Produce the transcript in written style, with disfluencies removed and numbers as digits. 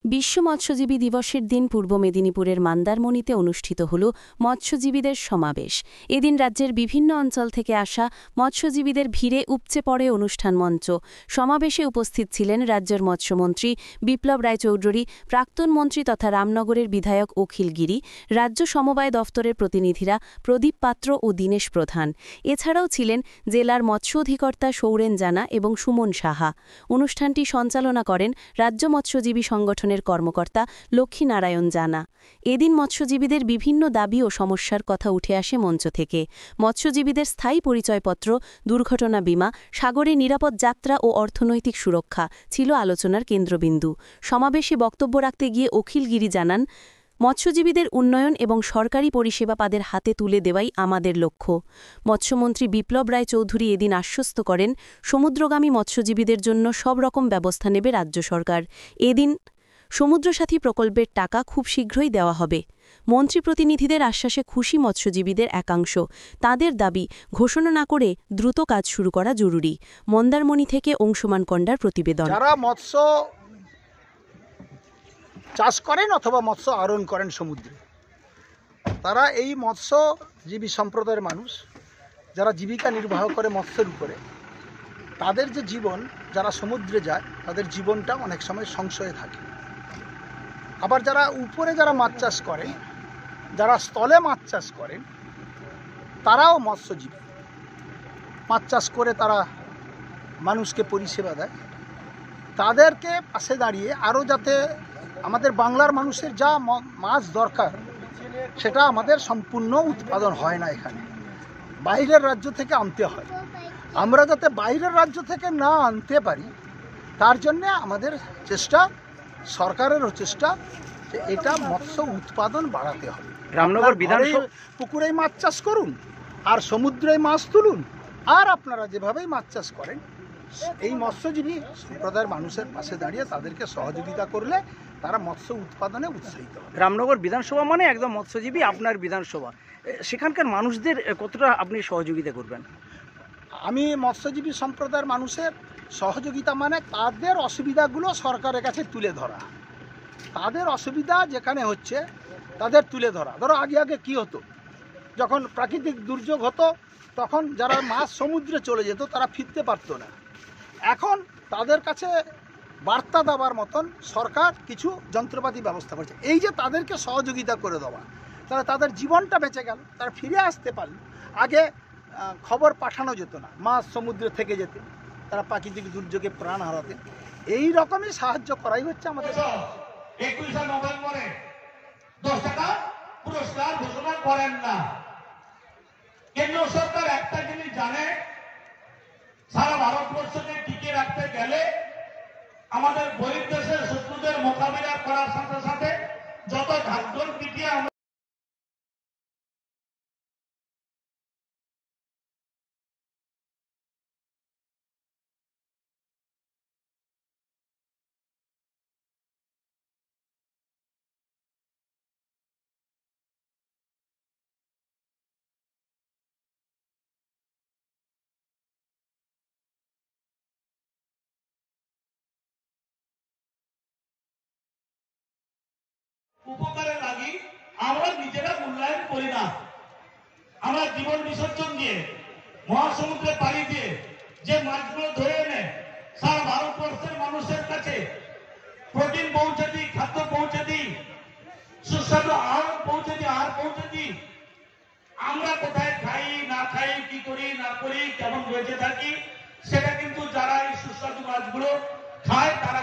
বিশ্ব মৎস্যজীবী দিবসের দিন পূর্ব মেদিনীপুরের মন্দারমণিতে অনুষ্ঠিত হল মৎস্যজীবীদের সমাবেশ। এদিন রাজ্যের বিভিন্ন অঞ্চল থেকে আসা মৎস্যজীবীদের ভিড়ে উপচে পড়ে অনুষ্ঠান মঞ্চ। সমাবেশে উপস্থিত ছিলেন রাজ্যের মৎস্যমন্ত্রী বিপ্লব রায়চৌধুরী, প্রাক্তন মন্ত্রী তথা রামনগরের বিধায়ক অখিল গিরি, রাজ্য সমবায় দফতরের প্রতিনিধিরা প্রদীপ পাত্র ও দীনেশ প্রধান। এছাড়াও ছিলেন জেলার মৎস্য অধিকর্তা সৌরেন জানা এবং সুমন সাহা। অনুষ্ঠানটি সঞ্চালনা করেন রাজ্য মৎস্যজীবী সংগঠনের কর্মকর্তা লক্ষ্মীনারায়ণ জানা। এদিন মৎস্যজীবীদের বিভিন্ন দাবি ও সমস্যার কথা উঠে আসে মঞ্চ থেকে। মৎস্যজীবীদের স্থায়ী পরিচয়পত্র, দুর্ঘটনা বীমা, সাগরে নিরাপদ যাত্রা ও অর্থনৈতিক সুরক্ষা ছিল আলোচনার কেন্দ্রবিন্দু। সমাবেশে বক্তব্য রাখতে গিয়ে অখিল গিরি জানান, মৎস্যজীবীদের উন্নয়ন এবং সরকারি পরিষেবা তাদের হাতে তুলে দেওয়াই আমাদের লক্ষ্য। মৎস্যমন্ত্রী বিপ্লব রায়চৌধুরী এদিন আশ্বস্ত করেন, সমুদ্রগামী মৎস্যজীবীদের জন্য সব রকম ব্যবস্থা নেবে রাজ্য সরকার। এদিন সমুদ্রসাথী প্রকল্পের টাকা খুব শীঘ্রই দেওয়া হবে। মন্ত্রী প্রতিনিধিদের আশ্বাসে খুশি মৎস্যজীবীদের একাংশ। তাদের দাবি, ঘোষণা না করে দ্রুত কাজ শুরু করা জরুরি। মন্দারমণি থেকে অংশুমান কন্ডার প্রতিবেদন। যারা মৎস্য চাষ করেন অথবা মৎস্য আহরণ করেন সমুদ্রে, তারা এই মৎস্যজীবী সম্প্রদায়ের মানুষ যারা জীবিকা নির্বাহ করে মৎস্যের উপরে, তাদের যে জীবন, যারা সমুদ্রে যায় তাদের জীবনটা অনেক সময় সংশয়ে থাকে। আবার যারা উপরে যারা মাছ চাষ করেন, যারা স্থলে মাছ চাষ করেন, তারাও মৎস্যজীবী। মাছ চাষ করে তারা মানুষকে পরিষেবা দেয়। তাদেরকে পাশে দাঁড়িয়ে আরও যাতে আমাদের বাংলার মানুষের যা মাছ দরকার সেটা আমাদের সম্পূর্ণ উৎপাদন হয় না, এখানে বাইরের রাজ্য থেকে আনতে হয়। আমরা যাতে বাইরের রাজ্য থেকে না আনতে পারি তার জন্যে আমাদের চেষ্টা, সরকারেরও চেষ্টা, যে এটা মৎস্য উৎপাদন বাড়াতে হবে। রামনগর বিধানসভা পুকুরেই মাছ চাষ করুন আর সমুদ্রেই মাছ তুলুন, আর আপনারা যেভাবেই মাছ চাষ করেন এই মৎস্যজীবী সম্প্রদায়ের মানুষের পাশে দাঁড়িয়ে তাদেরকে সহযোগিতা করলে তারা মৎস্য উৎপাদনে উৎসাহিত হবে। রামনগর বিধানসভা মানে একদম মৎস্যজীবী আপনার বিধানসভা, সেখানকার মানুষদের কতটা আপনি সহযোগিতা করবেন? আমি মৎস্যজীবী সম্প্রদায়ের মানুষের সহযোগিতা মানে তাদের অসুবিধাগুলো সরকারের কাছে তুলে ধরা। তাদের অসুবিধা যেখানে হচ্ছে তাদের তুলে ধরা। ধরো আগে কি হতো, যখন প্রাকৃতিক দুর্যোগ হতো তখন যারা মাছ সমুদ্রে চলে যেত তারা ফিরতে পারতো না। এখন তাদের কাছে বার্তা দেওয়ার মতন সরকার কিছু যন্ত্রপাতি ব্যবস্থা করছে। এই যে তাদেরকে সহযোগিতা করে দেওয়া, তাহলে তাদের জীবনটা বেঁচে গেল, তারা ফিরে আসতে পারল। আগে খবর পাঠানো যেত না, মাছ সমুদ্রে থেকে যেতে, তারা প্রাকৃতিক দুর্যোগে প্রাণ হারাতেন। এই রকমই সাহায্য করাই হচ্ছে আমাদের। 21শে নভেম্বরে 10 টাকা পুরস্কার ঘোষণা করেন না। কেন্দ্র সরকার একটা জিনিস জানে, সারা ভারতবর্ষকে টিকে রাখতে গেলে আমাদের গরিব দেশের শত্রুদের মোকাবিলা করার সাথে সাথে যত ঢাকঢোল পিটিয়ে উপকারে লাগি, আমরা নিজেরা মূল্যায়ন করি না। আমরা জীবন বিসর্জন দিয়ে মহাসমুদ্রে পাড়ি দিয়ে যে মাছগুলো ধরে এনে সারা ভারতবর্ষের মানুষের কাছে প্রোটিন পৌঁছে দিই, খাদ্য পৌঁছে দিই, সুস্বাদু আহার পৌঁছে দিই। আমরা কোথায় খাই না খাই, কি করি না করি, কেমন বেঁচে থাকি, সেটা কিন্তু যারা এই সুস্বাদু মাছগুলো খায় তারা